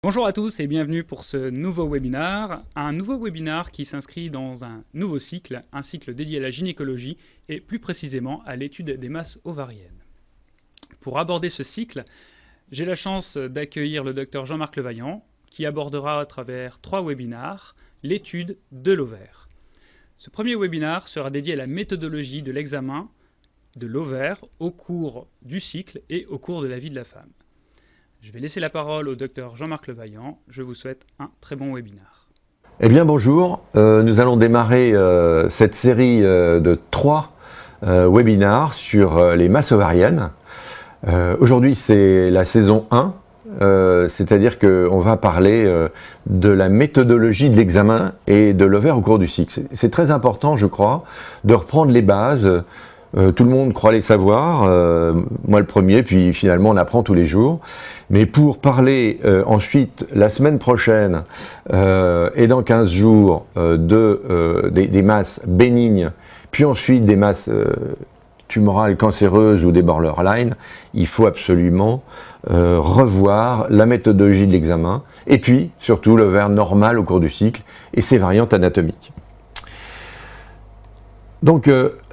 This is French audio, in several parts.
Bonjour à tous et bienvenue pour ce nouveau webinaire. Un nouveau webinaire qui s'inscrit dans un nouveau cycle, un cycle dédié à la gynécologie et plus précisément à l'étude des masses ovariennes. Pour aborder ce cycle, j'ai la chance d'accueillir le docteur Jean-Marc Levaillant qui abordera à travers 3 webinaires l'étude de l'ovaire. Ce premier webinaire sera dédié à la méthodologie de l'examen de l'ovaire au cours du cycle et au cours de la vie de la femme. Je vais laisser la parole au docteur Jean-Marc Levaillant. Je vous souhaite un très bon webinaire. Eh bien bonjour, nous allons démarrer cette série de 3 webinaires sur les masses ovariennes. Aujourd'hui c'est la saison 1, c'est-à-dire qu'on va parler de la méthodologie de l'examen et de l'ovaire au cours du cycle. C'est très important, je crois, de reprendre les bases. Tout le monde croit les savoir, moi le premier, puis finalement on apprend tous les jours. Mais pour parler ensuite, la semaine prochaine et dans 15 jours, des masses bénignes, puis ensuite des masses tumorales cancéreuses ou des borderline, il faut absolument revoir la méthodologie de l'examen, et puis surtout l'ovaire normal au cours du cycle et ses variantes anatomiques. Donc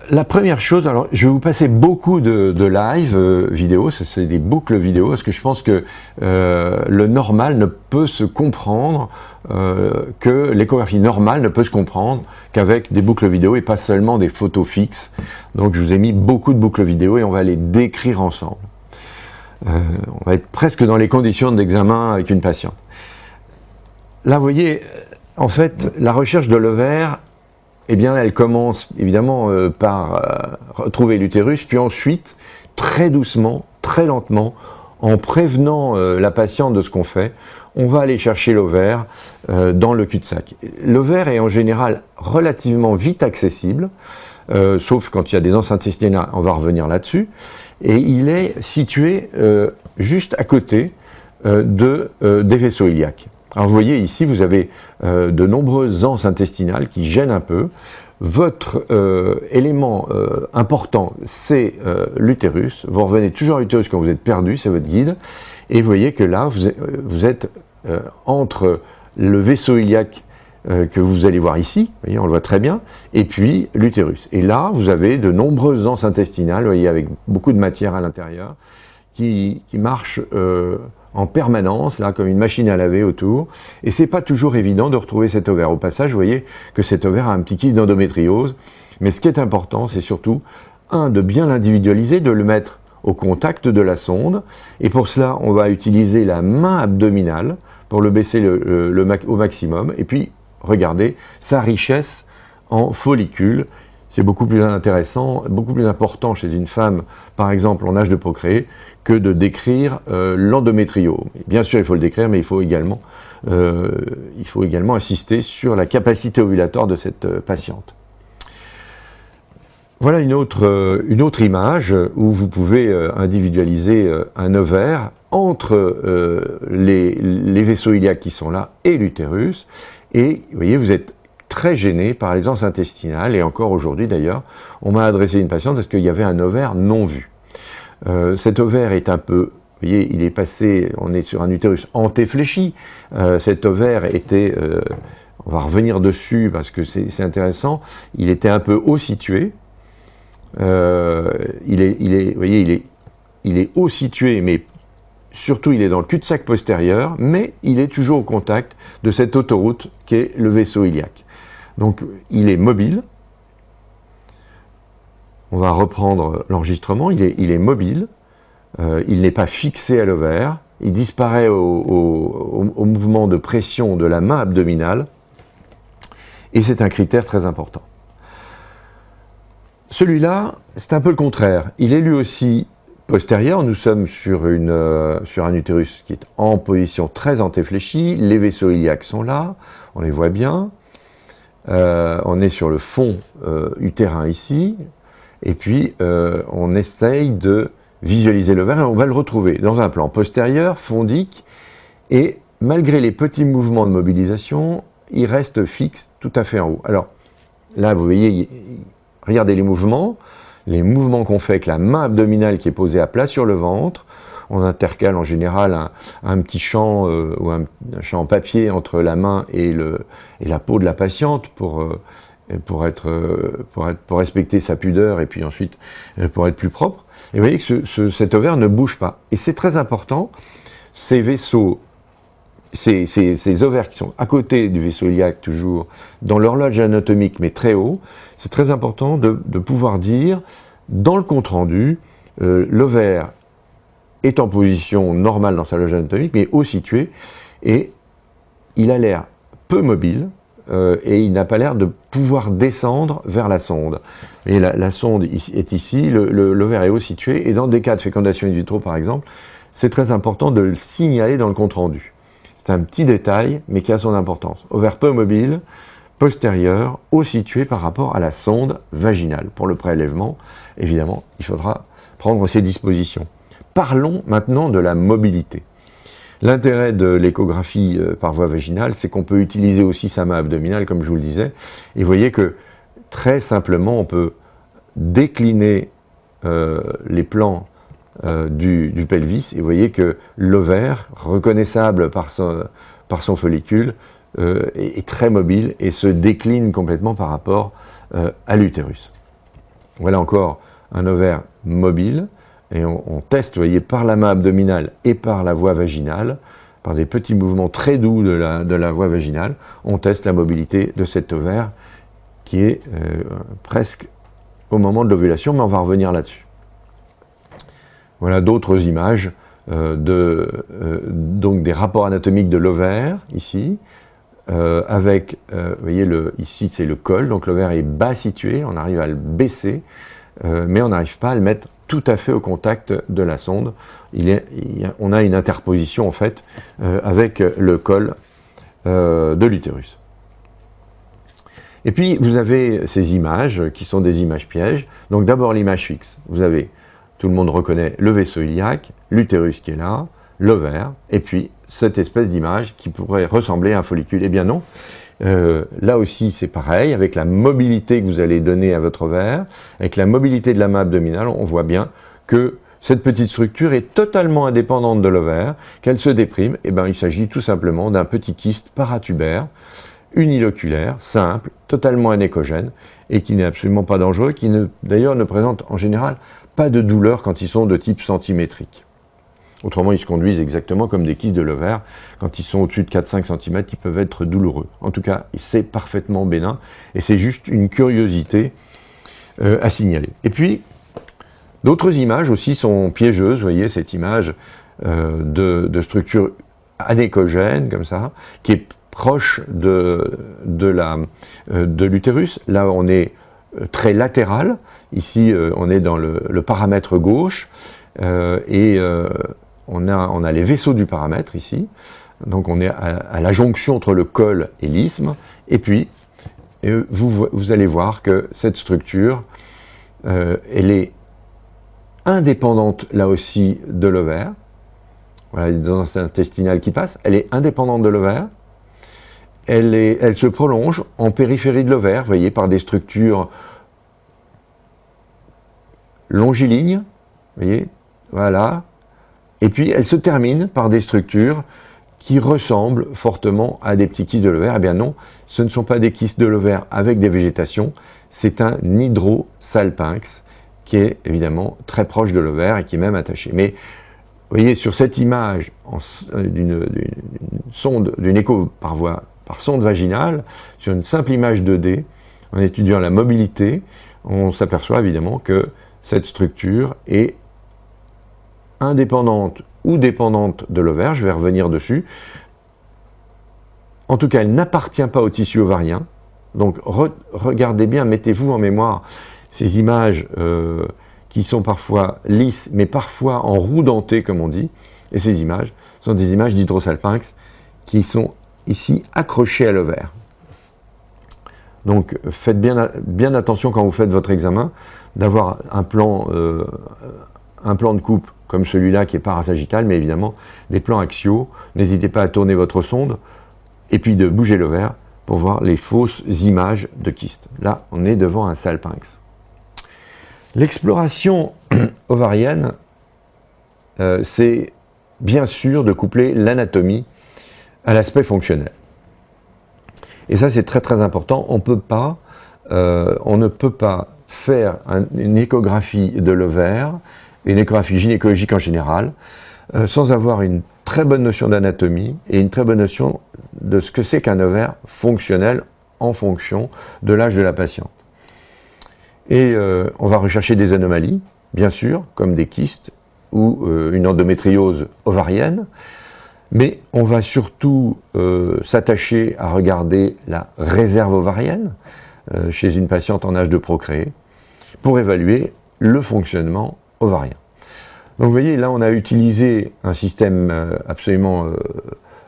la première chose, alors je vais vous passer beaucoup de live vidéo, c'est des boucles vidéo, parce que je pense que le normal ne peut se comprendre, que l'échographie normale ne peut se comprendre qu'avec des boucles vidéo et pas seulement des photos fixes. Donc je vous ai mis beaucoup de boucles vidéo et on va les décrire ensemble. On va être presque dans les conditions d'examen avec une patiente. Là vous voyez, en fait, la recherche de l'ovaire, eh bien, elle commence évidemment par retrouver l'utérus, puis ensuite, très doucement, très lentement, en prévenant la patiente de ce qu'on fait, on va aller chercher l'ovaire dans le cul-de-sac. L'ovaire est en général relativement vite accessible, sauf quand il y a des anses intestinales, on va revenir là-dessus, et il est situé juste à côté des vaisseaux iliaques. Alors vous voyez ici, vous avez de nombreuses anses intestinales qui gênent un peu. Votre élément important, c'est l'utérus. Vous revenez toujours à l'utérus quand vous êtes perdu, c'est votre guide. Et vous voyez que là, vous êtes entre le vaisseau iliaque que vous allez voir ici, vous voyez, on le voit très bien, et puis l'utérus. Et là, vous avez de nombreuses anses intestinales, vous voyez, avec beaucoup de matière à l'intérieur, qui marchent en permanence, là, comme une machine à laver autour, et c'est pas toujours évident de retrouver cet ovaire. Au passage, vous voyez que cet ovaire a un petit kyste d'endométriose, mais ce qui est important, c'est surtout, de bien l'individualiser, de le mettre au contact de la sonde, et pour cela, on va utiliser la main abdominale pour le baisser au maximum, et puis, regardez, sa richesse en follicules. C'est beaucoup plus intéressant, beaucoup plus important chez une femme, par exemple, en âge de procréer, que de décrire l'endométrio. Bien sûr, il faut le décrire, mais il faut également insister sur la capacité ovulatoire de cette patiente. Voilà une autre image où vous pouvez individualiser un ovaire entre les vaisseaux iliaques qui sont là et l'utérus. Et vous voyez, vous êtes très gêné par les anses intestinales, et encore aujourd'hui d'ailleurs, on m'a adressé une patiente parce qu'il y avait un ovaire non vu. Cet ovaire est un peu, vous voyez, il est passé, on est sur un utérus antéfléchi. Cet ovaire était, on va revenir dessus parce que c'est intéressant, il était un peu haut situé. Vous voyez, il est haut situé, mais surtout il est dans le cul-de-sac postérieur, mais il est toujours au contact de cette autoroute qui est le vaisseau iliaque. Donc il est mobile. On va reprendre l'enregistrement, il est mobile, il n'est pas fixé à l'ovaire, il disparaît au mouvement de pression de la main abdominale, et c'est un critère très important. Celui-là, c'est un peu le contraire, il est lui aussi postérieur, nous sommes sur un utérus qui est en position très antéfléchie, les vaisseaux iliaques sont là, on les voit bien, on est sur le fond utérin ici, et puis on essaye de visualiser l'ovaire et on va le retrouver dans un plan postérieur, fondique, et malgré les petits mouvements de mobilisation, il reste fixe tout à fait en haut. Alors là, vous voyez, regardez les mouvements qu'on fait avec la main abdominale qui est posée à plat sur le ventre. on intercale en général un petit champ ou un champ en papier entre la main et la peau de la patiente pour respecter sa pudeur et puis ensuite pour être plus propre. Et vous voyez que cet ovaire ne bouge pas. Et c'est très important, ces vaisseaux, ces ovaires qui sont à côté du vaisseau iliaque, toujours dans l'horloge anatomique, mais très haut, c'est très important de pouvoir dire, dans le compte-rendu, l'ovaire est en position normale dans sa loge anatomique, mais haut situé, et il a l'air peu mobile, et il n'a pas l'air de pouvoir descendre vers la sonde. Et la sonde est ici, l'ovaire est haut situé, et dans des cas de fécondation in vitro, par exemple, c'est très important de le signaler dans le compte-rendu. C'est un petit détail, mais qui a son importance. Ovaire peu mobile, postérieur, haut situé par rapport à la sonde vaginale. Pour le prélèvement, évidemment, il faudra prendre ces dispositions. Parlons maintenant de la mobilité. L'intérêt de l'échographie par voie vaginale, c'est qu'on peut utiliser aussi sa main abdominale, comme je vous le disais. Et vous voyez que, très simplement, on peut décliner les plans du pelvis, et vous voyez que l'ovaire, reconnaissable par son follicule, est très mobile et se décline complètement par rapport à l'utérus. Voilà encore un ovaire mobile, et on teste, vous voyez, par la main abdominale et par la voie vaginale, par des petits mouvements très doux de la voie vaginale, on teste la mobilité de cet ovaire qui est presque au moment de l'ovulation, mais on va revenir là-dessus. Voilà d'autres images donc des rapports anatomiques de l'ovaire, ici, avec, vous voyez, ici c'est le col, donc l'ovaire est bas situé, on arrive à le baisser, mais on n'arrive pas à le mettre tout à fait au contact de la sonde. On a une interposition, en fait, avec le col de l'utérus. Et puis, vous avez ces images qui sont des images pièges. Donc d'abord l'image fixe. Vous avez, tout le monde reconnaît le vaisseau iliaque, l'utérus qui est là, l'ovaire, et puis cette espèce d'image qui pourrait ressembler à un follicule. Eh bien non, là aussi c'est pareil, avec la mobilité que vous allez donner à votre ovaire, avec la mobilité de la main abdominale, on voit bien que cette petite structure est totalement indépendante de l'ovaire, qu'elle se déprime. Eh bien, il s'agit tout simplement d'un petit kyste paratubaire, uniloculaire, simple, totalement anéchogène, et qui n'est absolument pas dangereux, qui d'ailleurs ne présente en général pas de douleur quand ils sont de type centimétrique. Autrement, ils se conduisent exactement comme des kystes de l'ovaire. Quand ils sont au-dessus de 4-5 cm, ils peuvent être douloureux. En tout cas, c'est parfaitement bénin, et c'est juste une curiosité à signaler. Et puis, d'autres images aussi sont piégeuses. Vous voyez cette image de structure anéchogène, comme ça, qui est proche de l'utérus. Là, on est très latéral. Ici, on est dans le paramètre gauche, et on a les vaisseaux du paramètre ici. Donc on est à la jonction entre le col et l'isthme. Et puis, vous allez voir que cette structure, elle est indépendante là aussi de l'ovaire. Voilà, il y a des enzymes intestinales qui passent. Elle est indépendante de l'ovaire. Elle se prolonge en périphérie de l'ovaire, vous voyez, par des structures longilignes, vous voyez, voilà. Et puis elle se termine par des structures qui ressemblent fortement à des petits kystes de l'ovaire. Eh bien non, ce ne sont pas des kystes de l'ovaire avec des végétations, c'est un hydrosalpinx qui est évidemment très proche de l'ovaire et qui est même attaché. Mais vous voyez, sur cette image d'une écho par sonde vaginale, sur une simple image 2D, en étudiant la mobilité, on s'aperçoit évidemment que cette structure est indépendante ou dépendante de l'ovaire, je vais revenir dessus. En tout cas, elle n'appartient pas au tissu ovarien. Donc regardez bien, mettez-vous en mémoire ces images qui sont parfois lisses, mais parfois en roue dentée, comme on dit. Et ces images sont des images d'hydrosalpinx qui sont ici accrochées à l'ovaire. Donc faites bien attention quand vous faites votre examen, d'avoir un plan de coupe comme celui-là qui est parasagittal, mais évidemment des plans axiaux. N'hésitez pas à tourner votre sonde et puis de bouger l'ovaire pour voir les fausses images de kyste. Là, on est devant un salpinx. L'exploration ovarienne c'est bien sûr de coupler l'anatomie à l'aspect fonctionnel. Et ça, c'est très très important. On ne peut pas faire une échographie de l'ovaire, une échographie gynécologique en général, sans avoir une très bonne notion d'anatomie et une très bonne notion de ce que c'est qu'un ovaire fonctionnel en fonction de l'âge de la patiente. Et on va rechercher des anomalies, bien sûr, comme des kystes ou une endométriose ovarienne, mais on va surtout s'attacher à regarder la réserve ovarienne chez une patiente en âge de procréer pour évaluer le fonctionnement ovarien. Donc vous voyez, là on a utilisé un système absolument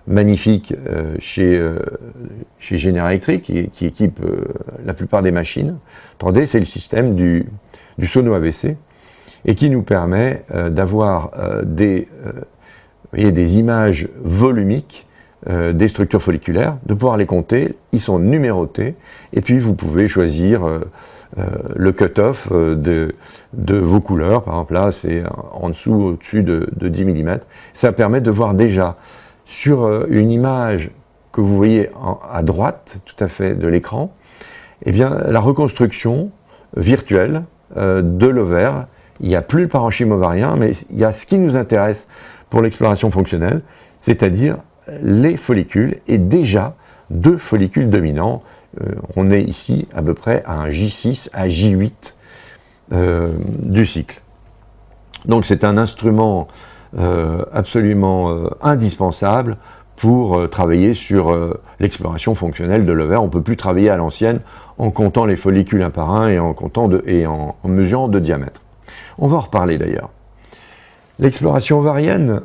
magnifique chez General Electric qui équipe la plupart des machines. Attendez, c'est le système du sono AVC et qui nous permet d'avoir des images volumiques des structures folliculaires, de pouvoir les compter, ils sont numérotés, et puis vous pouvez choisir le cut-off de vos couleurs. Par exemple là c'est en dessous, au-dessus de 10 mm. Ça permet de voir déjà sur une image que vous voyez à droite tout à fait de l'écran, eh bien la reconstruction virtuelle de l'ovaire. Il n'y a plus le parenchyme ovarien, mais il y a ce qui nous intéresse pour l'exploration fonctionnelle, c'est-à-dire les follicules, et déjà 2 follicules dominants. On est ici à peu près à un J6 à J8 du cycle. Donc c'est un instrument absolument indispensable pour travailler sur l'exploration fonctionnelle de l'ovaire. On ne peut plus travailler à l'ancienne en comptant les follicules un par un et en mesurant de diamètre. On va en reparler d'ailleurs. L'exploration ovarienne,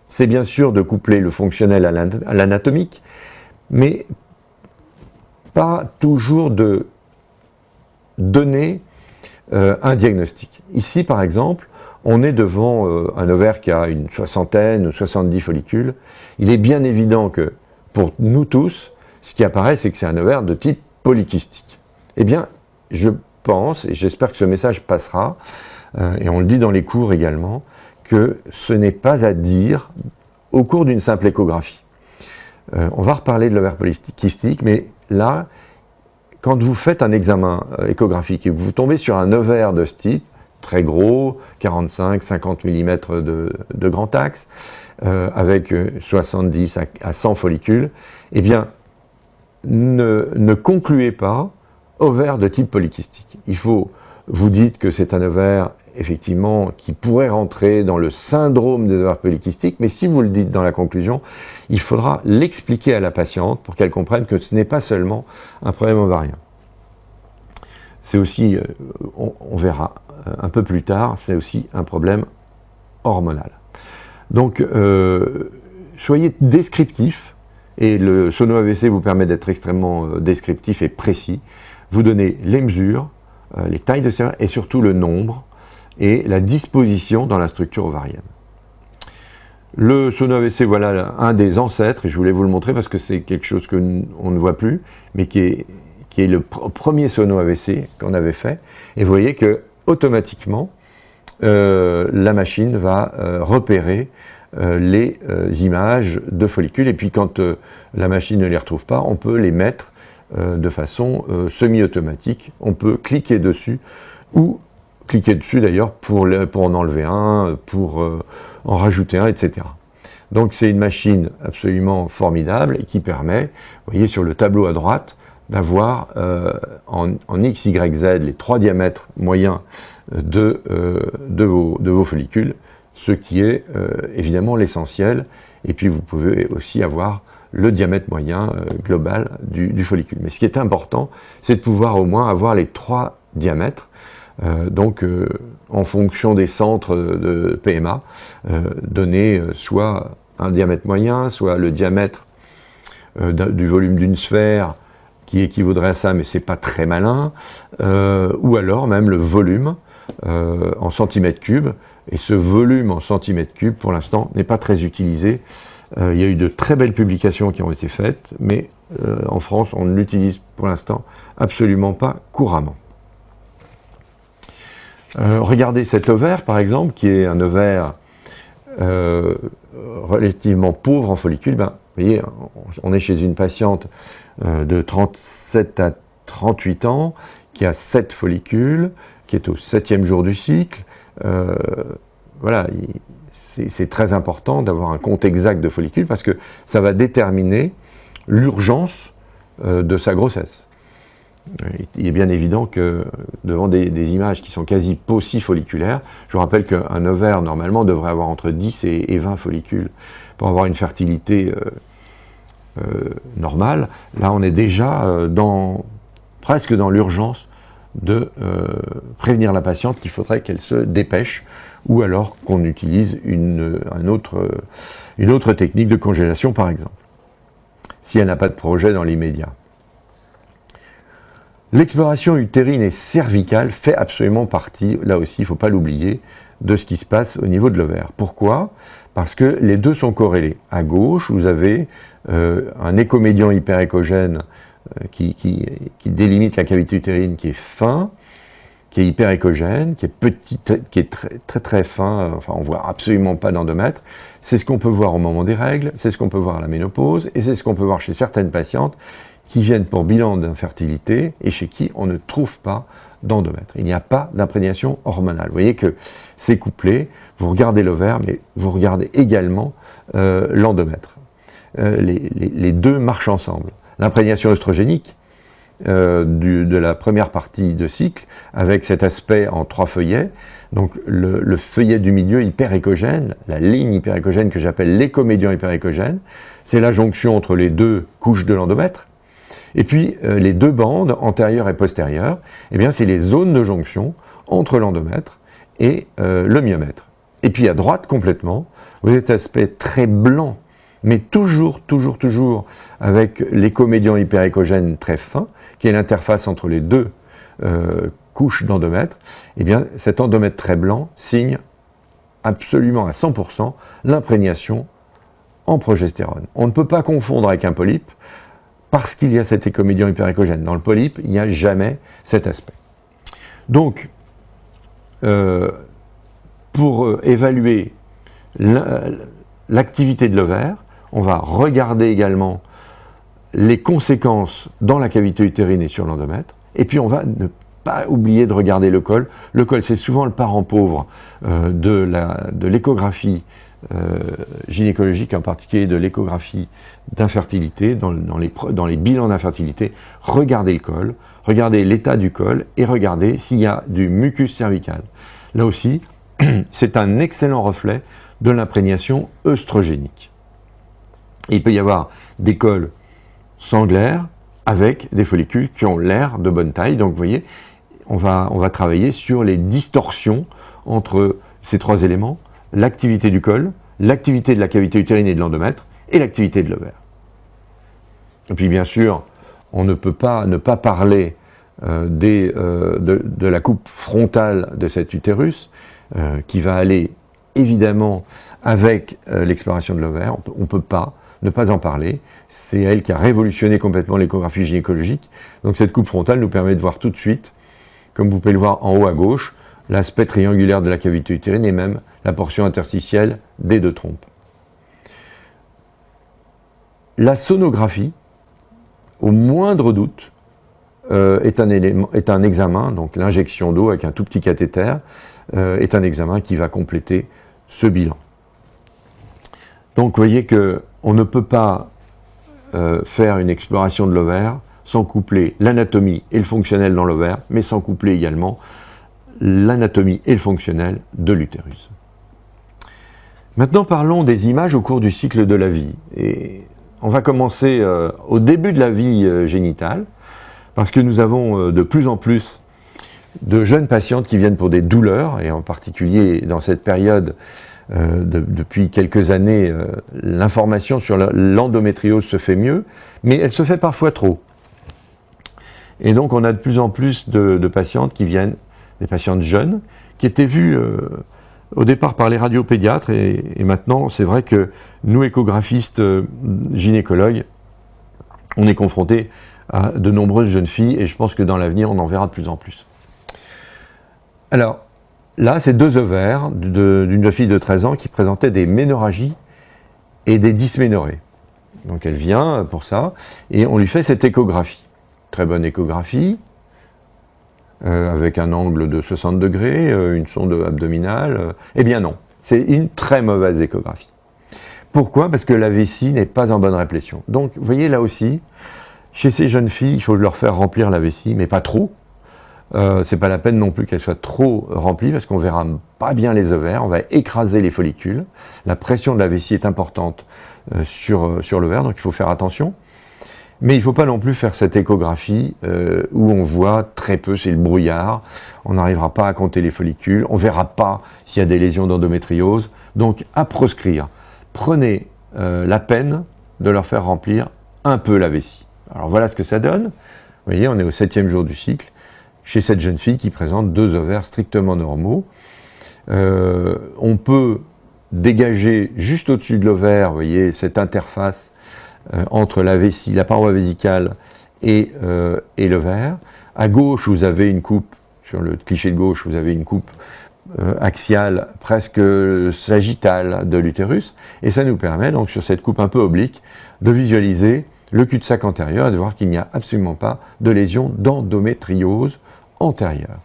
c'est bien sûr de coupler le fonctionnel à l'anatomique, mais pas toujours de donner un diagnostic. Ici, par exemple, on est devant un ovaire qui a une soixantaine ou 70 follicules. Il est bien évident que, pour nous tous, ce qui apparaît, c'est que c'est un ovaire de type polykystique. Eh bien, je pense, et j'espère que ce message passera, et on le dit dans les cours également, que ce n'est pas à dire au cours d'une simple échographie. On va reparler de l'ovaire polykystique, mais là, quand vous faites un examen échographique et que vous tombez sur un ovaire de ce type, très gros, 45-50 mm de grand axe, avec 70 à 100 follicules, eh bien, ne concluez pas ovaire de type polykystique. Vous dites que c'est un ovaire effectivement qui pourrait rentrer dans le syndrome des ovaires polykystiques, mais si vous le dites dans la conclusion, il faudra l'expliquer à la patiente pour qu'elle comprenne que ce n'est pas seulement un problème ovarien. C'est aussi, on verra un peu plus tard, c'est aussi un problème hormonal. Donc, soyez descriptif, et le sono AVC vous permet d'être extrêmement descriptif et précis. Vous donnez les mesures, les tailles de sérum et surtout le nombre et la disposition dans la structure ovarienne. Le sono AVC, voilà un des ancêtres, et je voulais vous le montrer parce que c'est quelque chose qu'on ne voit plus, mais qui est le premier sono AVC qu'on avait fait. Et vous voyez que automatiquement, la machine va repérer les images de follicules, et puis quand la machine ne les retrouve pas, on peut les mettre de façon semi-automatique. On peut cliquer dessus, ou cliquer dessus d'ailleurs pour en enlever un, pour en rajouter un, etc. Donc c'est une machine absolument formidable et qui permet, vous voyez sur le tableau à droite, d'avoir en X, Y, Z les 3 diamètres moyens de vos follicules, ce qui est évidemment l'essentiel. Et puis vous pouvez aussi avoir le diamètre moyen global du follicule. Mais ce qui est important, c'est de pouvoir au moins avoir les 3 diamètres, en fonction des centres de PMA, donner soit un diamètre moyen, soit le diamètre du volume d'une sphère qui équivaudrait à ça, mais c'est pas très malin, ou alors même le volume en centimètres cubes, et ce volume en centimètres cubes, pour l'instant, n'est pas très utilisé. Il y a eu de très belles publications qui ont été faites, mais en France, on ne l'utilise pour l'instant absolument pas couramment. Regardez cet ovaire, par exemple, qui est un ovaire relativement pauvre en follicules, ben, vous voyez, on est chez une patiente de 37 à 38 ans, qui a 7 follicules, qui est au 7e jour du cycle. Voilà, c'est très important d'avoir un compte exact de follicules parce que ça va déterminer l'urgence de sa grossesse. Il est bien évident que devant des images qui sont quasi paucifolliculaires, je vous rappelle qu'un ovaire normalement devrait avoir entre 10 et 20 follicules pour avoir une fertilité normale. Là on est déjà presque dans l'urgence de prévenir la patiente qu'il faudrait qu'elle se dépêche ou alors qu'on utilise une autre technique de congélation par exemple, si elle n'a pas de projet dans l'immédiat. L'exploration utérine et cervicale fait absolument partie, là aussi il ne faut pas l'oublier, de ce qui se passe au niveau de l'ovaire. Pourquoi? Parce que les deux sont corrélés. À gauche, vous avez un écomédian hyperéchogène qui délimite la cavité utérine, qui est fin, qui est hyperéchogène, qui est petit, qui est très fin, enfin on voit absolument pas d'endomètre. C'est ce qu'on peut voir au moment des règles, c'est ce qu'on peut voir à la ménopause, et c'est ce qu'on peut voir chez certaines patientes qui viennent pour bilan d'infertilité et chez qui on ne trouve pas d'endomètre. Il n'y a pas d'imprégnation hormonale. Vous voyez que c'est couplé, vous regardez l'ovaire, mais vous regardez également l'endomètre. Les deux marchent ensemble. L'imprégnation œstrogénique de la première partie de cycle, avec cet aspect en 3 feuillets, donc le feuillet du milieu hyperéchogène, la ligne hyperéchogène que j'appelle l'écomédian hyperéchogène, c'est la jonction entre les deux couches de l'endomètre. Et puis les deux bandes, antérieures et postérieures, eh bien c'est les zones de jonction entre l'endomètre et le myomètre. Et puis à droite complètement, vous avez cet aspect très blanc, mais toujours avec l'écomédian hyperéchogène très fin, qui est l'interface entre les deux couches d'endomètre. Eh bien cet endomètre très blanc signe absolument à 100% l'imprégnation en progestérone. On ne peut pas confondre avec un polype, parce qu'il y a cet écomédian hyperéchogène. Dans le polype, il n'y a jamais cet aspect. Donc, pour évaluer l'activité de l'ovaire, on va regarder également les conséquences dans la cavité utérine et sur l'endomètre, et puis on va ne pas oublier de regarder le col. Le col, c'est souvent le parent pauvre de l'échographie gynécologique, en particulier de l'échographie d'infertilité, dans les bilans d'infertilité. Regardez le col, regardez l'état du col et regardez s'il y a du mucus cervical. Là aussi, c'est un excellent reflet de l'imprégnation œstrogénique. Et il peut y avoir des cols sanglaires avec des follicules qui ont l'air de bonne taille. Donc vous voyez, on va travailler sur les distorsions entre ces 3 éléments: l'activité du col, l'activité de la cavité utérine et de l'endomètre, et l'activité de l'ovaire. Et puis bien sûr, on ne peut pas ne pas parler de la coupe frontale de cet utérus, qui va aller évidemment avec l'exploration de l'ovaire. On ne peut pas ne pas en parler. C'est elle qui a révolutionné complètement l'échographie gynécologique. Donc cette coupe frontale nous permet de voir tout de suite, comme vous pouvez le voir en haut à gauche, l'aspect triangulaire de la cavité utérine et même la portion interstitielle des 2 trompes. La sonographie, au moindre doute, est un examen, donc l'injection d'eau avec un tout petit cathéter, est un examen qui va compléter ce bilan. Donc vous voyez qu'on ne peut pas faire une exploration de l'ovaire sans coupler l'anatomie et le fonctionnel dans l'ovaire, mais sans coupler également l'anatomie et le fonctionnel de l'utérus. Maintenant parlons des images au cours du cycle de la vie. Et on va commencer au début de la vie génitale, parce que nous avons de plus en plus de jeunes patientes qui viennent pour des douleurs, et en particulier dans cette période, depuis quelques années, l'information sur l'endométriose se fait mieux, mais elle se fait parfois trop. Et donc on a de plus en plus de patientes qui viennent, des patientes jeunes, qui étaient vues au départ par les radiopédiatres, et maintenant c'est vrai que nous, échographistes gynécologues, on est confrontés à de nombreuses jeunes filles, et je pense que dans l'avenir on en verra de plus en plus. Alors, là, c'est 2 ovaires d'une jeune fille de 13 ans qui présentait des ménorrhagies et des dysménorrhées. Donc elle vient pour ça, et on lui fait cette échographie. Très bonne échographie, avec un angle de 60 degrés, une sonde abdominale. Eh bien non, c'est une très mauvaise échographie. Pourquoi? Parce que la vessie n'est pas en bonne réplétion. Donc, vous voyez, là aussi, chez ces jeunes filles, il faut leur faire remplir la vessie, mais pas trop. C'est pas la peine non plus qu'elle soit trop remplie, parce qu'on verra pas bien les ovaires, on va écraser les follicules. La pression de la vessie est importante sur l'ovaire, donc il faut faire attention. Mais il ne faut pas non plus faire cette échographie où on voit très peu, c'est le brouillard, on n'arrivera pas à compter les follicules, on ne verra pas s'il y a des lésions d'endométriose. Donc à proscrire, prenez la peine de leur faire remplir un peu la vessie. Alors voilà ce que ça donne. Vous voyez, on est au 7e jour du cycle, chez cette jeune fille qui présente 2 ovaires strictement normaux. On peut dégager juste au-dessus de l'ovaire, vous voyez, cette interface entre la vessie, la paroi vésicale et l'ovaire. À gauche, vous avez une coupe, sur le cliché de gauche, vous avez une coupe axiale, presque sagittale de l'utérus, et ça nous permet, donc sur cette coupe un peu oblique, de visualiser le cul-de-sac antérieur et de voir qu'il n'y a absolument pas de lésion d'endométriose antérieure.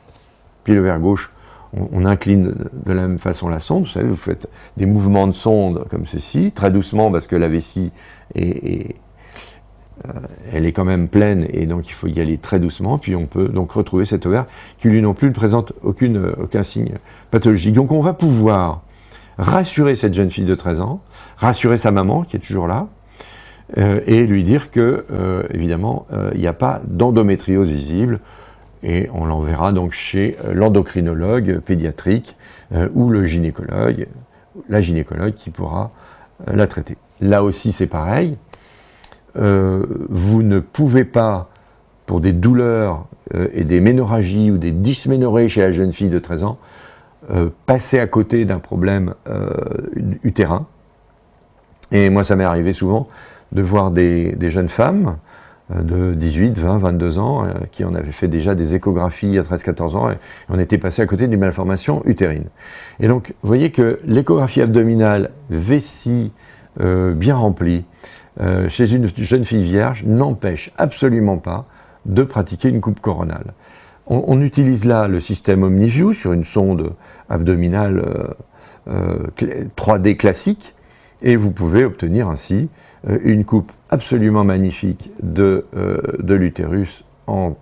Puis l'ovaire gauche, on incline de la même façon la sonde, vous savez, vous faites des mouvements de sonde comme ceci, très doucement parce que la vessie elle est quand même pleine et donc il faut y aller très doucement, puis on peut donc retrouver cet ovaire qui lui non plus ne présente aucun signe pathologique. Donc on va pouvoir rassurer cette jeune fille de 13 ans, rassurer sa maman qui est toujours là, et lui dire que, évidemment, il n'y a pas d'endométriose visible, et on l'enverra donc chez l'endocrinologue pédiatrique ou le gynécologue, la gynécologue qui pourra la traiter. Là aussi c'est pareil, vous ne pouvez pas, pour des douleurs et des ménorrhagies ou des dysménorrhées chez la jeune fille de 13 ans, passer à côté d'un problème utérin. Et moi ça m'est arrivé souvent de voir des jeunes femmes de 18, 20, 22 ans, qui en avaient fait déjà des échographies à 13-14 ans, et on était passé à côté d'une malformation utérine. Et donc, vous voyez que l'échographie abdominale, vessie, bien remplie, chez une jeune fille vierge, n'empêche absolument pas de pratiquer une coupe coronale. On utilise là le système OmniView sur une sonde abdominale 3D classique, et vous pouvez obtenir ainsi une coupe absolument magnifique de l'utérus en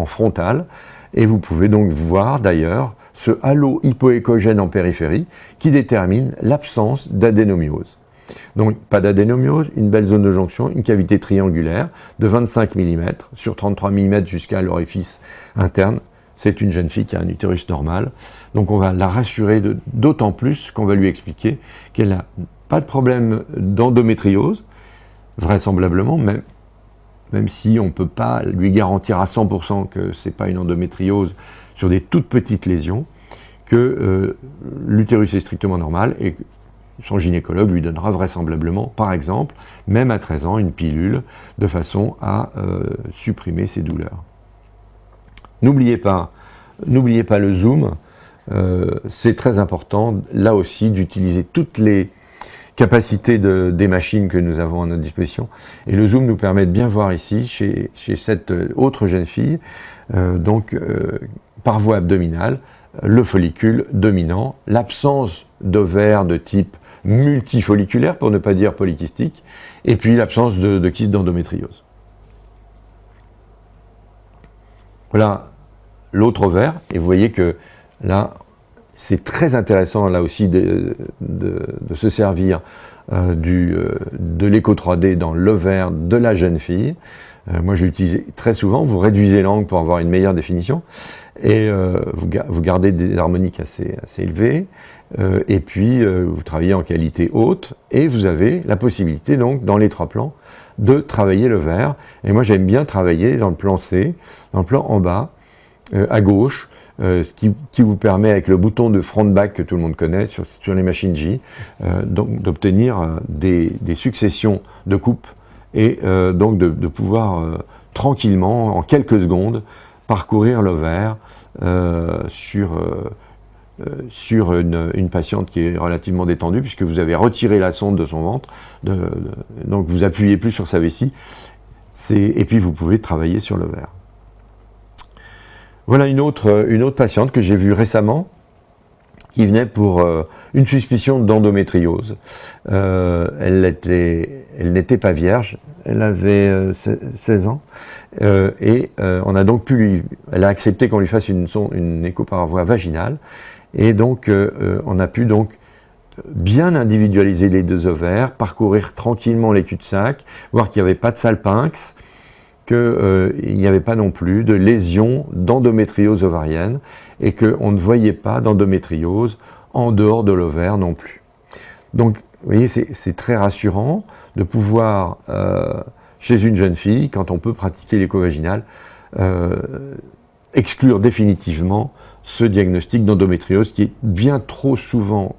frontal, et vous pouvez donc voir d'ailleurs ce halo hypoéchogène en périphérie qui détermine l'absence d'adénomiose. Donc pas d'adénomiose, une belle zone de jonction, une cavité triangulaire de 25 mm sur 33 mm jusqu'à l'orifice interne. C'est une jeune fille qui a un utérus normal, donc on va la rassurer d'autant plus qu'on va lui expliquer qu'elle n'a pas de problème d'endométriose, vraisemblablement, même si on ne peut pas lui garantir à 100% que ce n'est pas une endométriose sur des toutes petites lésions, que l'utérus est strictement normal et que son gynécologue lui donnera vraisemblablement, par exemple, même à 13 ans, une pilule de façon à supprimer ses douleurs. N'oubliez pas le zoom, c'est très important, là aussi, d'utiliser toutes les capacités des machines que nous avons à notre disposition. Et le zoom nous permet de bien voir ici, chez cette autre jeune fille, par voie abdominale, le follicule dominant, l'absence d'ovaires de type multifolliculaire, pour ne pas dire polykystique, et puis l'absence de kyste d'endométriose. Voilà l'autre ovaire, et vous voyez que là, c'est très intéressant là aussi de se servir de l'écho 3D dans l'ovaire de la jeune fille. Moi je l'utilise très souvent, vous réduisez l'angle pour avoir une meilleure définition, et vous gardez des harmoniques assez élevées, et puis vous travaillez en qualité haute, et vous avez la possibilité donc dans les 3 plans de travailler l'ovaire. Et moi j'aime bien travailler dans le plan C, dans le plan en bas, à gauche, ce qui vous permet, avec le bouton de front back que tout le monde connaît sur les machines J, d'obtenir des successions de coupes, et donc de pouvoir tranquillement, en quelques secondes, parcourir l'ovaire sur sur une patiente qui est relativement détendue, puisque vous avez retiré la sonde de son ventre, donc vous appuyez plus sur sa vessie, et puis vous pouvez travailler sur l'ovaire. Voilà une autre patiente que j'ai vue récemment, qui venait pour une suspicion d'endométriose. Elle n'était pas vierge, elle avait 16 ans, et on a donc elle a accepté qu'on lui fasse une écho par voie vaginale, et donc on a pu donc bien individualiser les deux ovaires, parcourir tranquillement les cul-de-sac, voir qu'il n'y avait pas de salpinx, qu'il n'y avait pas non plus de lésions d'endométriose ovarienne et qu'on ne voyait pas d'endométriose en dehors de l'ovaire non plus. Donc, vous voyez, c'est très rassurant de pouvoir, chez une jeune fille, quand on peut pratiquer l'écho vaginal, exclure définitivement ce diagnostic d'endométriose qui est bien trop souvent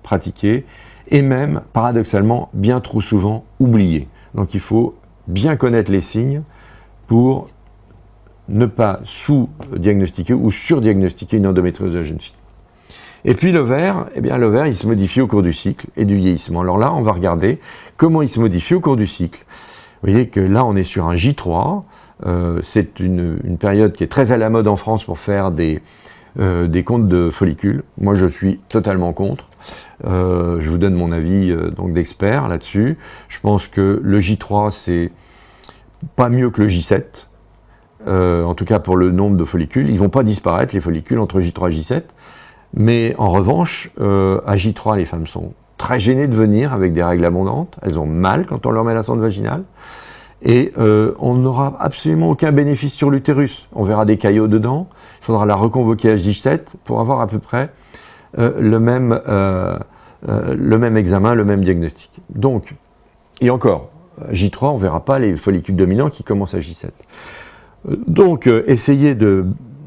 pratiqué et même, paradoxalement, bien trop souvent oublié. Donc, il faut bien connaître les signes pour ne pas sous-diagnostiquer ou surdiagnostiquer une endométriose de la jeune fille. Et puis l'ovaire, eh bien l'ovaire, il se modifie au cours du cycle et du vieillissement. Alors là, on va regarder comment il se modifie au cours du cycle. Vous voyez que là, on est sur un J3. C'est une période qui est très à la mode en France pour faire des comptes de follicules. Moi, je suis totalement contre. Je vous donne mon avis donc d'expert là-dessus. Je pense que le J3, c'est pas mieux que le J7. En tout cas pour le nombre de follicules. Ils ne vont pas disparaître, les follicules, entre J3 et J7. Mais en revanche, à J3, les femmes sont très gênées de venir avec des règles abondantes. Elles ont mal quand on leur met la sonde vaginale. Et on n'aura absolument aucun bénéfice sur l'utérus. On verra des caillots dedans. Il faudra la reconvoquer à J7 pour avoir à peu près le même examen, le même diagnostic. Donc, et encore, à J3, on ne verra pas les follicules dominants qui commencent à J7. Donc, essayez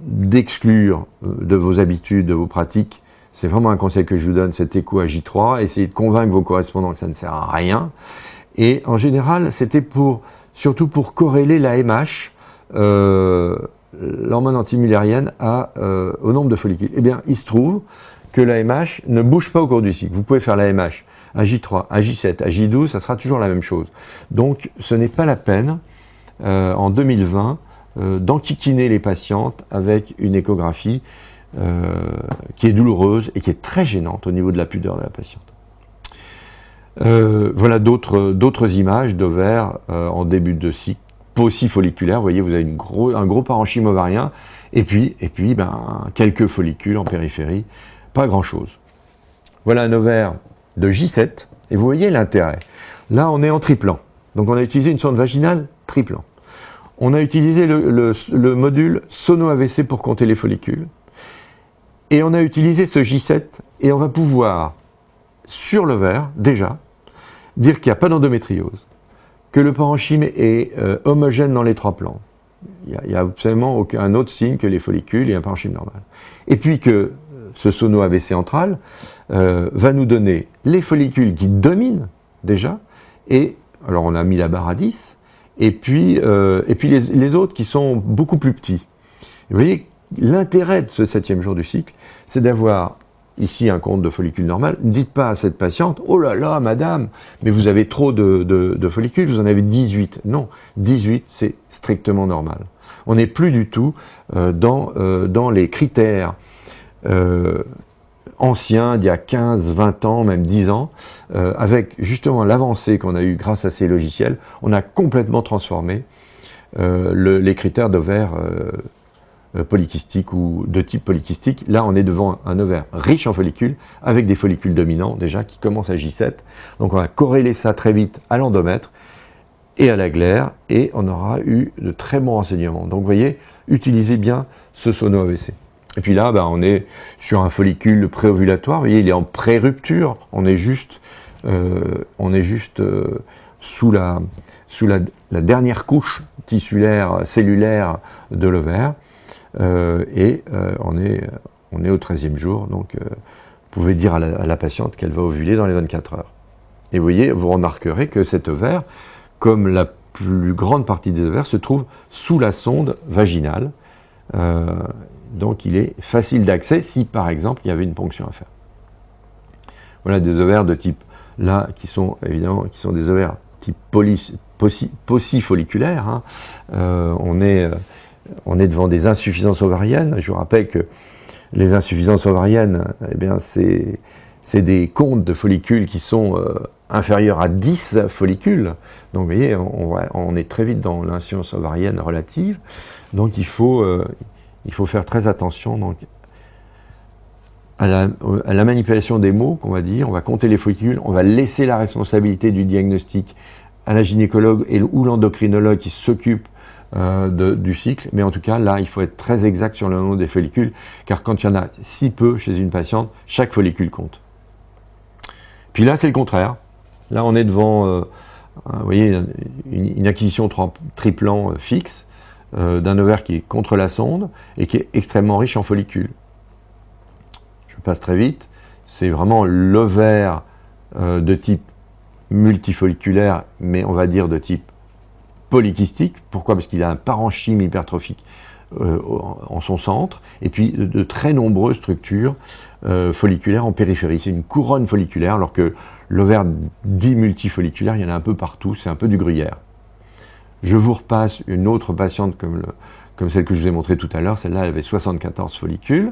d'exclure de vos habitudes, de vos pratiques. C'est vraiment un conseil que je vous donne, cet écho à J3. Essayez de convaincre vos correspondants que ça ne sert à rien. Et en général, c'était surtout pour corréler la MH, l'hormone antimullérienne, au nombre de follicules. Eh bien, il se trouve que la MH ne bouge pas au cours du cycle. Vous pouvez faire la MH à J3, à J7, à J12, ça sera toujours la même chose. Donc, ce n'est pas la peine, en 2020, d'enquiquiner les patientes avec une échographie qui est douloureuse et qui est très gênante au niveau de la pudeur de la patiente. Voilà d'autres images d'ovaires en début de cycle, aussi folliculaire. Vous voyez, vous avez un gros parenchyme ovarien et puis quelques follicules en périphérie, pas grand-chose. Voilà un ovaire de J7 et vous voyez l'intérêt. Là, on est en triplan. Donc, on a utilisé une sonde vaginale triplan. On a utilisé le module Sono-AVC pour compter les follicules. Et on a utilisé ce J7 et on va pouvoir, sur l'ovaire, déjà, dire qu'il n'y a pas d'endométriose, que le parenchyme est homogène dans les trois plans. Il n'y a absolument aucun autre signe que les follicules et un parenchyme normal. Et puis que ce Sono-AVC central va nous donner les follicules qui dominent déjà, et alors on a mis la barre à 10, et puis les autres qui sont beaucoup plus petits. Vous voyez, l'intérêt de ce 7e jour du cycle, c'est d'avoir ici un compte de follicules normales. Ne dites pas à cette patiente, oh là là, madame, mais vous avez trop de follicules, vous en avez 18. Non, 18, c'est strictement normal. On n'est plus du tout dans les critères anciens d'il y a 15, 20 ans, même 10 ans, avec justement l'avancée qu'on a eue grâce à ces logiciels, on a complètement transformé les critères d'ovaire polykystique ou de type polykystique. Là, on est devant un ovaire riche en follicules, avec des follicules dominants déjà qui commencent à J7. Donc on va corréler ça très vite à l'endomètre et à la glaire, et on aura eu de très bons renseignements. Donc vous voyez, utilisez bien ce Sono-AVC. Et puis là, on est sur un follicule préovulatoire, vous voyez, il est en pré-rupture, on est juste sous la dernière couche tissulaire, cellulaire de l'ovaire, on est au 13e jour, donc vous pouvez dire à la patiente qu'elle va ovuler dans les 24 heures. Et vous voyez, vous remarquerez que cet ovaire, comme la plus grande partie des ovaires, se trouve sous la sonde vaginale, Donc il est facile d'accès si par exemple il y avait une ponction à faire. Voilà des ovaires de type là qui sont évidemment des ovaires type paucifolliculaires. Hein. On est devant des insuffisances ovariennes. Je vous rappelle que les insuffisances ovariennes, eh bien c'est des comptes de follicules qui sont inférieurs à 10 follicules. Donc vous voyez, on est très vite dans l'insuffisance ovarienne relative. Donc il faut faire très attention donc, à la manipulation des mots, qu'on va dire. On va compter les follicules, on va laisser la responsabilité du diagnostic à la gynécologue ou l'endocrinologue qui s'occupe du cycle. Mais en tout cas, là, il faut être très exact sur le nombre des follicules, car quand il y en a si peu chez une patiente, chaque follicule compte. Puis là, c'est le contraire. Là, on est devant, vous voyez, une acquisition triplan fixe d'un ovaire qui est contre la sonde et qui est extrêmement riche en follicules. Je passe très vite. C'est vraiment l'ovaire de type multifolliculaire, mais on va dire de type polykystique. Pourquoi? Parce qu'il a un parenchyme hypertrophique en son centre, et puis de très nombreuses structures folliculaires en périphérie. C'est une couronne folliculaire, alors que l'ovaire dit multifolliculaire, il y en a un peu partout, c'est un peu du gruyère. Je vous repasse une autre patiente comme celle que je vous ai montrée tout à l'heure. Celle-là, elle avait 74 follicules.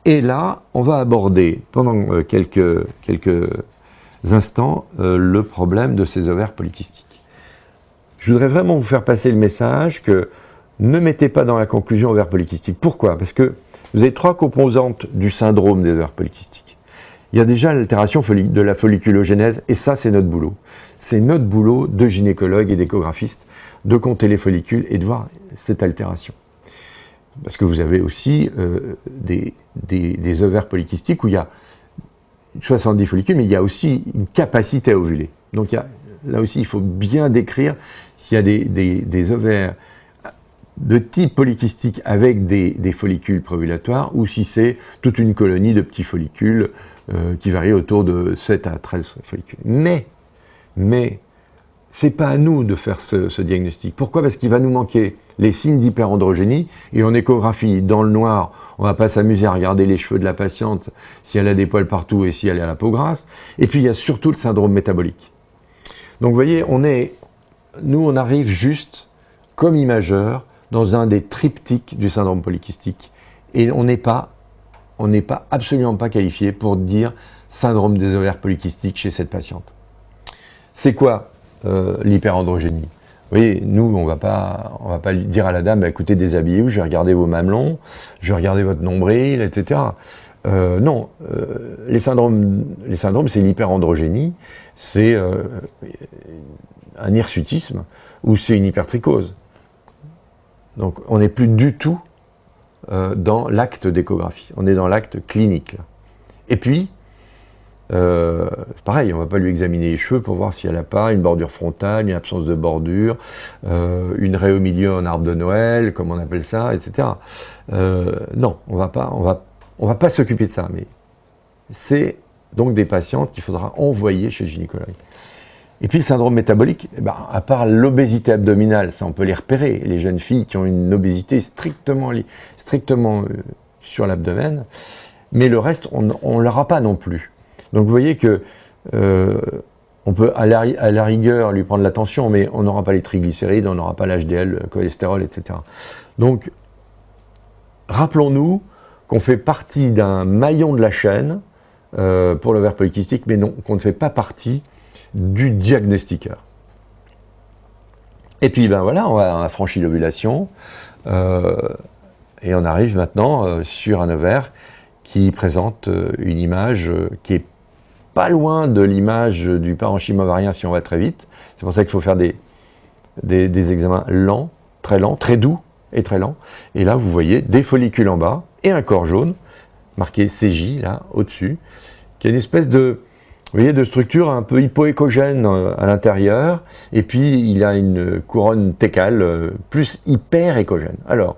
Et là, on va aborder pendant quelques instants le problème de ces ovaires polykystiques. Je voudrais vraiment vous faire passer le message que ne mettez pas dans la conclusion ovaires polykystiques. Pourquoi? Parce que vous avez trois composantes du syndrome des ovaires polykystiques. Il y a déjà l'altération de la folliculogénèse, et ça, c'est notre boulot. C'est notre boulot de gynécologue et d'échographiste de compter les follicules et de voir cette altération. Parce que vous avez aussi des ovaires polykystiques où il y a 70 follicules, mais il y a aussi une capacité à ovuler. Donc là aussi, il faut bien décrire s'il y a des ovaires de type polykystique avec des follicules préovulatoires ou si c'est toute une colonie de petits follicules qui varient autour de 7 à 13 follicules. Mais c'est pas à nous de faire ce diagnostic. Pourquoi? Parce qu'il va nous manquer les signes d'hyperandrogénie, et en échographie, dans le noir, on va pas s'amuser à regarder les cheveux de la patiente, si elle a des poils partout et si elle a la peau grasse. Et puis il y a surtout le syndrome métabolique. Donc vous voyez, nous on arrive juste, comme imageur, dans un des triptyques du syndrome polykystique. Et on n'est absolument pas qualifié pour dire syndrome des ovaires polykystiques chez cette patiente. C'est quoi l'hyperandrogénie? Vous voyez, nous, on va pas dire à la dame, bah, écoutez, déshabillez-vous, je vais regarder vos mamelons, je vais regarder votre nombril, etc. Non, les syndromes, c'est l'hyperandrogénie, c'est un hirsutisme ou c'est une hypertrichose. Donc, on n'est plus du tout dans l'acte d'échographie, on est dans l'acte clinique. Là. Et puis, pareil, on ne va pas lui examiner les cheveux pour voir si elle n'a pas une bordure frontale, une absence de bordure, une raie au milieu en arbre de Noël, comme on appelle ça, etc. Non, on va pas s'occuper de ça, mais c'est donc des patientes qu'il faudra envoyer chez le gynécologue. Et puis le syndrome métabolique, à part l'obésité abdominale, ça on peut les repérer, les jeunes filles qui ont une obésité strictement sur l'abdomen, mais le reste, on ne l'aura pas non plus. Donc vous voyez que on peut à la rigueur lui prendre la tension, mais on n'aura pas les triglycérides, on n'aura pas l'HDL, le cholestérol, etc. Donc rappelons-nous qu'on fait partie d'un maillon de la chaîne pour l'ovaire polykystique, mais non, qu'on ne fait pas partie du diagnostiqueur. Et puis ben voilà, on a franchi l'ovulation et on arrive maintenant sur un ovaire qui présente une image qui est pas loin de l'image du parenchyme ovarien si on va très vite. C'est pour ça qu'il faut faire des examens lents, très doux et très lents. Et là, vous voyez des follicules en bas et un corps jaune, marqué CJ, là, au-dessus, qui a une espèce de, vous voyez, de structure un peu hypoéchogène à l'intérieur, et puis il a une couronne técale plus hyperéchogène. Alors,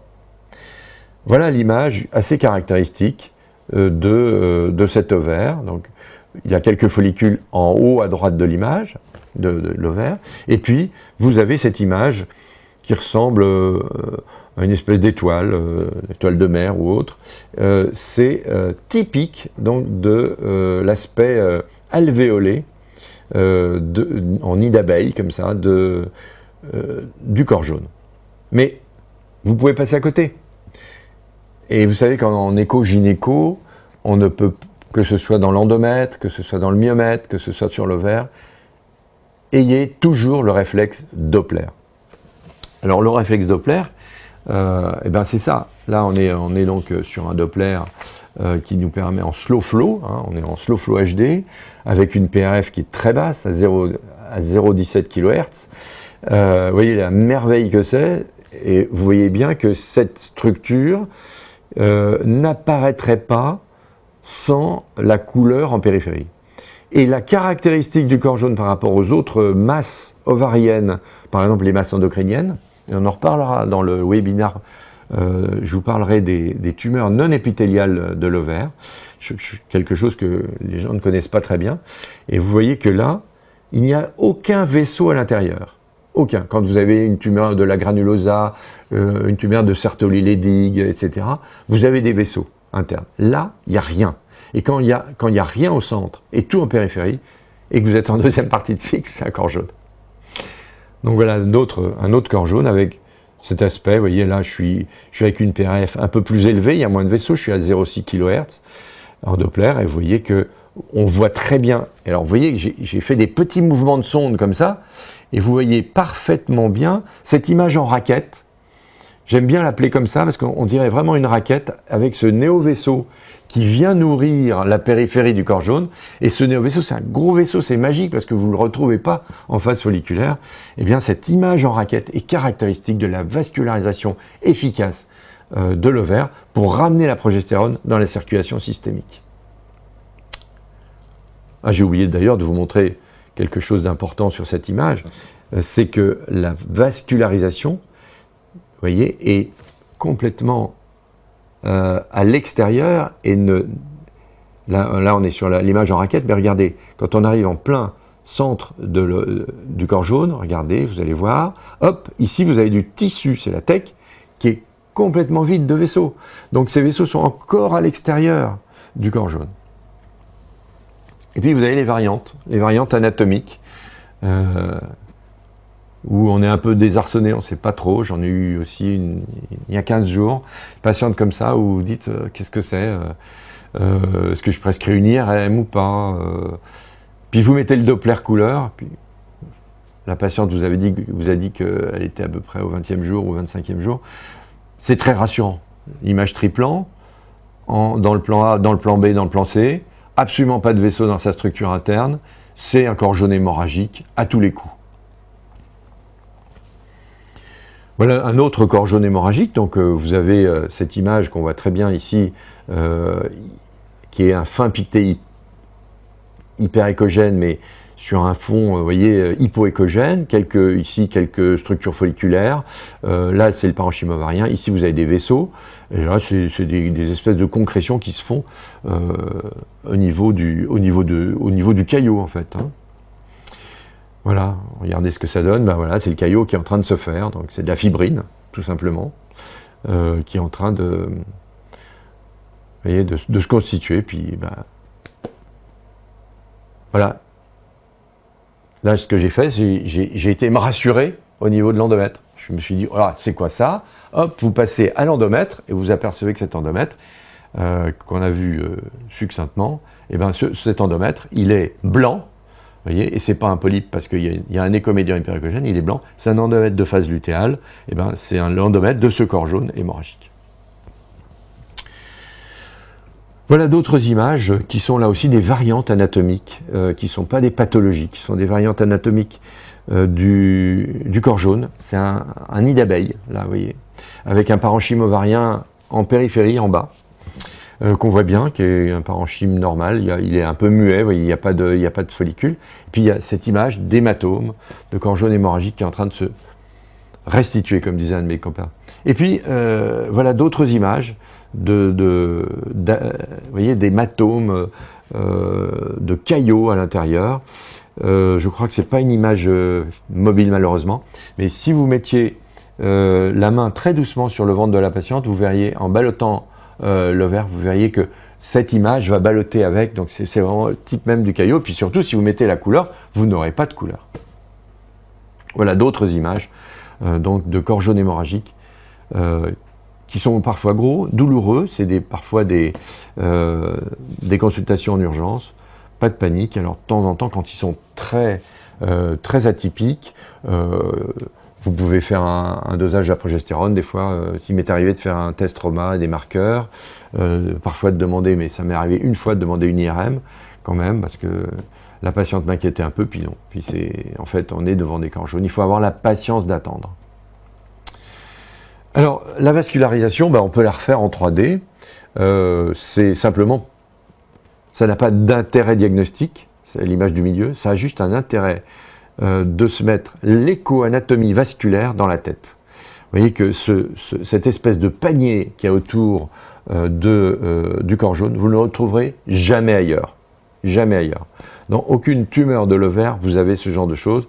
voilà l'image assez caractéristique de cet ovaire. Donc, il y a quelques follicules en haut à droite de l'image, de l'ovaire, et puis vous avez cette image qui ressemble à une espèce d'étoile, étoile de mer ou autre. C'est typique donc de l'aspect alvéolé en nid d'abeille, comme ça, du corps jaune. Mais vous pouvez passer à côté. Et vous savez qu'en écho-gynéco, on ne peut, que ce soit dans l'endomètre, que ce soit dans le myomètre, que ce soit sur l'ovaire, ayez toujours le réflexe Doppler. Alors le réflexe Doppler, eh ben c'est ça. Là on est donc sur un Doppler qui nous permet en slow flow, hein, on est en slow flow HD, avec une PRF qui est très basse, à 0,17 kHz. Vous voyez la merveille que c'est, et vous voyez bien que cette structure n'apparaîtrait pas sans la couleur en périphérie. Et la caractéristique du corps jaune par rapport aux autres masses ovariennes, par exemple les masses endocriniennes, et on en reparlera dans le webinaire, je vous parlerai des tumeurs non épithéliales de l'ovaire, quelque chose que les gens ne connaissent pas très bien. Et vous voyez que là, il n'y a aucun vaisseau à l'intérieur. Aucun. Quand vous avez une tumeur de la granulosa, une tumeur de Sertoli-Leydig, etc., vous avez des vaisseaux internes. Là, il n'y a rien. Et quand il y a rien au centre et tout en périphérie, et que vous êtes en deuxième partie de cycle, c'est un corps jaune. Donc voilà un autre corps jaune avec cet aspect. Vous voyez là, je suis avec une PRF un peu plus élevée, il y a moins de vaisseaux, je suis à 0,6 kHz en Doppler, et vous voyez que on voit très bien. Alors vous voyez que j'ai fait des petits mouvements de sonde comme ça, et vous voyez parfaitement bien cette image en raquette. J'aime bien l'appeler comme ça parce qu'on dirait vraiment une raquette avec ce néo-vaisseau qui vient nourrir la périphérie du corps jaune. Et ce néo-vaisseau, c'est un gros vaisseau, c'est magique parce que vous ne le retrouvez pas en phase folliculaire. Et bien cette image en raquette est caractéristique de la vascularisation efficace de l'ovaire pour ramener la progestérone dans la circulation systémique. Ah, j'ai oublié d'ailleurs de vous montrer quelque chose d'important sur cette image, c'est que la vascularisation, vous voyez, est complètement à l'extérieur et là on est sur l'image en raquette, mais regardez, quand on arrive en plein centre du corps jaune, regardez, vous allez voir, hop, ici vous avez du tissu, c'est la tech, qui est complètement vide de vaisseaux. Donc ces vaisseaux sont encore à l'extérieur du corps jaune. Et puis vous avez les variantes anatomiques, où on est un peu désarçonné, on ne sait pas trop. J'en ai eu aussi il y a 15 jours, patiente comme ça, où vous dites qu'est-ce que c'est, est-ce que je prescris une IRM ou pas, puis vous mettez le Doppler couleur, puis la patiente vous a dit qu'elle était à peu près au 20e jour ou 25e jour. C'est très rassurant. Image triplan, dans le plan A, dans le plan B, dans le plan C, absolument pas de vaisseau dans sa structure interne, c'est un corps jaune hémorragique à tous les coups. Voilà un autre corps jaune hémorragique, donc vous avez cette image qu'on voit très bien ici, qui est un fin picté hyperéchogène, mais sur un fond, vous voyez, hypoéchogène, ici quelques structures folliculaires, là c'est le parenchyme ovarien, ici vous avez des vaisseaux, et là c'est des espèces de concrétions qui se font au niveau du caillot en fait. Hein. Voilà, regardez ce que ça donne, ben voilà, c'est le caillot qui est en train de se faire, donc c'est de la fibrine, tout simplement, qui est en train de, vous voyez, de se constituer, puis ben, voilà. Là, ce que j'ai fait, j'ai été me rassurer au niveau de l'endomètre. Je me suis dit, voilà, c'est quoi ça? Hop, vous passez à l'endomètre, et vous apercevez que cet endomètre, qu'on a vu succinctement, et ben cet endomètre, il est blanc, vous voyez, et c'est pas un polype parce qu'il y a un échomédium hyperéchogène, il est blanc, c'est un endomètre de phase lutéale, et ben c'est un endomètre de ce corps jaune hémorragique. Voilà d'autres images qui sont là aussi des variantes anatomiques, qui ne sont pas des pathologies, qui sont des variantes anatomiques du corps jaune. C'est un nid d'abeille, là, vous voyez, avec un parenchyme ovarien en périphérie, en bas, qu'on voit bien, qui est un parenchyme normal, il est un peu muet, vous voyez, il n'y a pas de follicule. Et puis il y a cette image d'hématome, de corps jaune hémorragique qui est en train de se restituer, comme disait un de mes copains. Et puis, voilà d'autres images, vous voyez, d'hématomes, de caillots à l'intérieur. Je crois que ce n'est pas une image mobile malheureusement, mais si vous mettiez la main très doucement sur le ventre de la patiente, vous verriez, en ballottant l'ovaire, vous verriez que cette image va ballotter avec, donc c'est vraiment le type même du caillot. Puis surtout, si vous mettez la couleur, vous n'aurez pas de couleur. Voilà d'autres images donc de corps jaune hémorragique qui sont parfois gros, douloureux. C'est parfois des consultations en urgence. Pas de panique. Alors de temps en temps, quand ils sont très atypiques, vous pouvez faire un dosage de la progestérone. Des fois, il m'est arrivé de faire un test trauma, des marqueurs, parfois de demander, mais ça m'est arrivé une fois de demander une IRM quand même, parce que la patiente m'inquiétait un peu, puis non. Puis en fait, on est devant des corps jaunes. Il faut avoir la patience d'attendre. Alors, la vascularisation, on peut la refaire en 3D. C'est simplement, ça n'a pas d'intérêt diagnostique, c'est l'image du milieu, ça a juste un intérêt de se mettre l'écho-anatomie vasculaire dans la tête. Vous voyez que cette espèce de panier qu'il y a autour du corps jaune, vous ne le retrouverez jamais ailleurs. Jamais ailleurs. Dans aucune tumeur de l'ovaire, vous avez ce genre de choses.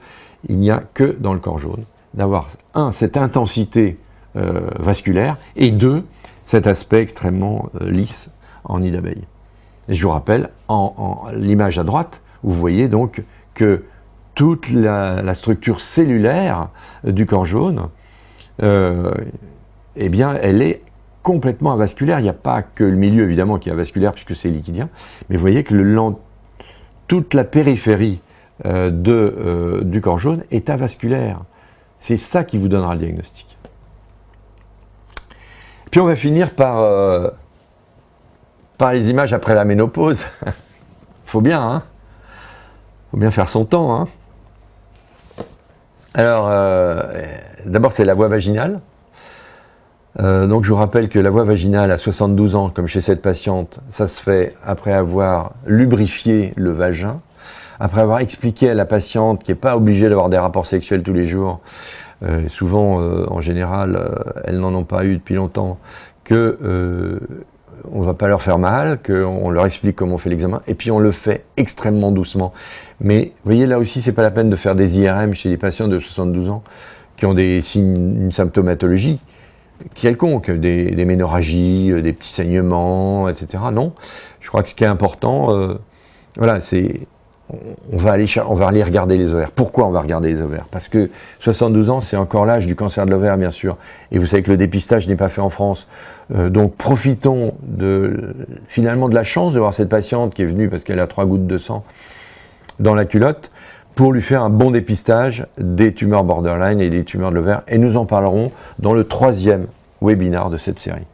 Il n'y a que dans le corps jaune. D'avoir, cette intensité vasculaire, et 2, cet aspect extrêmement lisse en nid d'abeille. Et je vous rappelle, l'image à droite, vous voyez donc que toute la structure cellulaire du corps jaune, eh bien, elle est complètement avasculaire. Il n'y a pas que le milieu, évidemment, qui est avasculaire, puisque c'est liquidien, mais vous voyez que toute la périphérie du corps jaune est avasculaire. C'est ça qui vous donnera le diagnostic. Puis on va finir par les images après la ménopause. Faut bien, hein? Faut bien faire son temps, hein? Alors, d'abord, c'est la voie vaginale. Donc, je vous rappelle que la voie vaginale à 72 ans, comme chez cette patiente, ça se fait après avoir lubrifié le vagin, après avoir expliqué à la patiente qui n'est pas obligée d'avoir des rapports sexuels tous les jours. Souvent, en général, elles n'en ont pas eu depuis longtemps, que on ne va pas leur faire mal, qu'on leur explique comment on fait l'examen, et puis on le fait extrêmement doucement. Mais vous voyez, là aussi, c'est pas la peine de faire des IRM chez des patients de 72 ans qui ont des signes, une symptomatologie quelconque, des ménorrhagies, des petits saignements, etc. Non, je crois que ce qui est important, voilà, c'est on va aller regarder les ovaires. Pourquoi on va regarder les ovaires? Parce que 72 ans, c'est encore l'âge du cancer de l'ovaire, bien sûr. Et vous savez que le dépistage n'est pas fait en France. Donc profitons finalement de la chance de voir cette patiente qui est venue parce qu'elle a 3 gouttes de sang dans la culotte pour lui faire un bon dépistage des tumeurs borderline et des tumeurs de l'ovaire. Et nous en parlerons dans le 3e webinaire de cette série.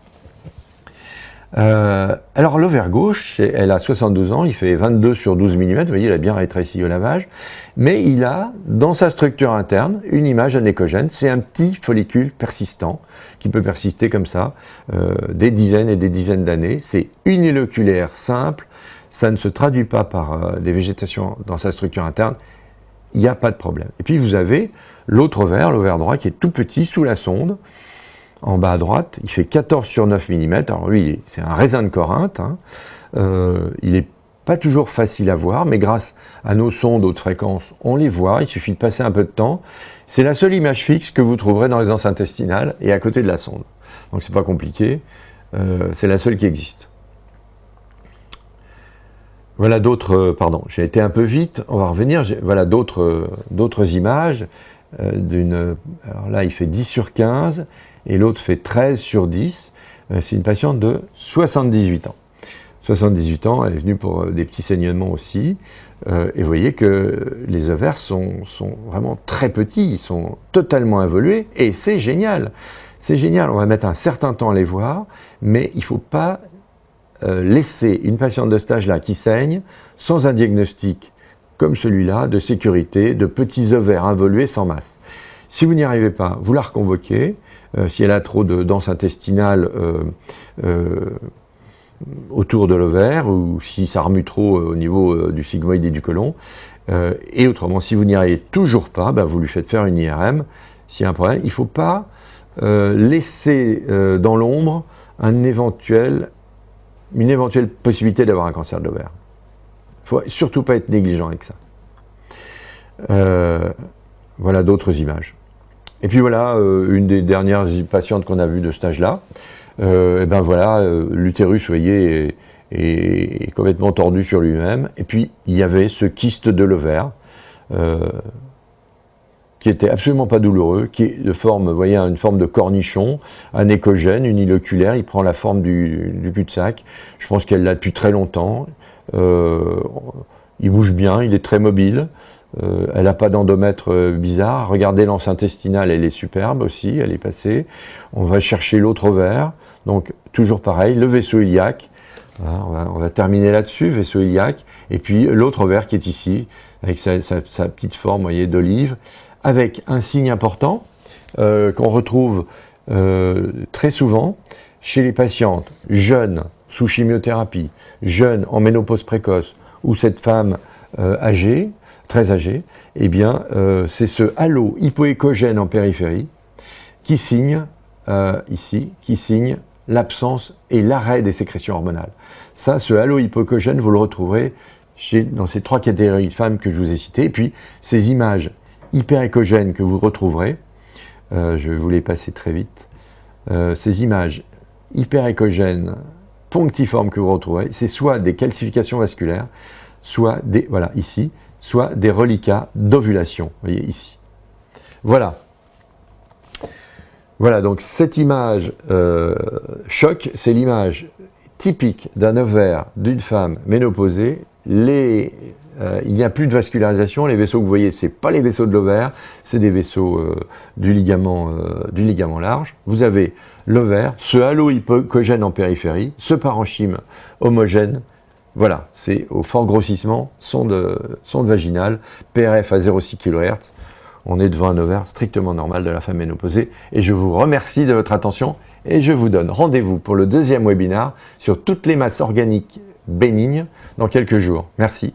Alors l'ovaire gauche, elle a 72 ans, il fait 22 sur 12 mm, vous voyez, il a bien rétréci au lavage, mais il a, dans sa structure interne, une image anéchogène. C'est un petit follicule persistant, qui peut persister comme ça, des dizaines et des dizaines d'années. C'est uniloculaire, simple, ça ne se traduit pas par des végétations dans sa structure interne, il n'y a pas de problème. Et puis vous avez l'autre ovaire, l'ovaire droit, qui est tout petit, sous la sonde, en bas à droite, il fait 14 sur 9 mm. Alors lui, c'est un raisin de Corinthe. Hein. Il n'est pas toujours facile à voir, mais grâce à nos sondes haute fréquence, on les voit. Il suffit de passer un peu de temps. C'est la seule image fixe que vous trouverez dans les anses intestinales et à côté de la sonde. Donc c'est pas compliqué. C'est la seule qui existe. Voilà d'autres... pardon, j'ai été un peu vite. On va revenir. Voilà d'autres images. Alors là, il fait 10 sur 15. Et l'autre fait 13 sur 10. C'est une patiente de 78 ans. 78 ans, elle est venue pour des petits saignements aussi. Et vous voyez que les ovaires sont vraiment très petits, ils sont totalement involués, et c'est génial. C'est génial, on va mettre un certain temps à les voir, mais il ne faut pas laisser une patiente de cet âge-là qui saigne, sans un diagnostic comme celui-là, de sécurité, de petits ovaires involués sans masse. Si vous n'y arrivez pas, vous la reconvoquez. Si elle a trop de dense intestinale autour de l'ovaire, ou si ça remue trop au niveau du sigmoïde et du côlon. Et autrement, si vous n'y arrivez toujours pas, vous lui faites faire une IRM. S'il y a un problème, il ne faut pas laisser dans l'ombre une éventuelle possibilité d'avoir un cancer de l'ovaire. Il ne faut surtout pas être négligent avec ça. Voilà d'autres images. Et puis voilà, une des dernières patientes qu'on a vues de ce âge-là, et ben voilà, l'utérus, vous voyez, est complètement tordu sur lui-même. Et puis, il y avait ce kyste de l'ovaire, qui était absolument pas douloureux, qui est de forme, vous voyez, une forme de cornichon, anéchogène, uniloculaire, il prend la forme du cul-de-sac. Je pense qu'elle l'a depuis très longtemps. Il bouge bien, il est très mobile. Elle n'a pas d'endomètre bizarre. Regardez l'anse intestinale, elle est superbe aussi, elle est passée. On va chercher l'autre ovaire. Donc, toujours pareil, le vaisseau iliaque. Voilà, on va terminer là-dessus, vaisseau iliaque. Et puis, l'autre ovaire qui est ici, avec sa petite forme, vous voyez, d'olive, avec un signe important qu'on retrouve très souvent chez les patientes jeunes sous chimiothérapie, jeunes en ménopause précoce, ou cette femme âgée, très âgée, eh bien, c'est ce halo hypoécogène en périphérie qui signe, ici, qui signe l'absence et l'arrêt des sécrétions hormonales. Ça, ce halo hypoécogène, vous le retrouverez dans ces 3 catégories de femmes que je vous ai citées. Et puis, ces images hyperécogènes que vous retrouverez, je vais vous les passer très vite, ces images hyperécogènes punctiformes que vous retrouverez, c'est soit des calcifications vasculaires, soit des, voilà, ici, soit des reliquats d'ovulation, vous voyez ici. Voilà. Voilà, donc cette image choc, c'est l'image typique d'un ovaire d'une femme ménopausée. Il n'y a plus de vascularisation, les vaisseaux que vous voyez, ce n'est pas les vaisseaux de l'ovaire, c'est des vaisseaux du ligament large. Vous avez l'ovaire, ce halo hypoécogène en périphérie, ce parenchyme homogène. Voilà, c'est au fort grossissement, sonde vaginale, PRF à 0,6 kHz. On est devant un ovaire strictement normal de la femme ménopausée. Et je vous remercie de votre attention et je vous donne rendez-vous pour le 2e webinaire sur toutes les masses organiques bénignes dans quelques jours. Merci.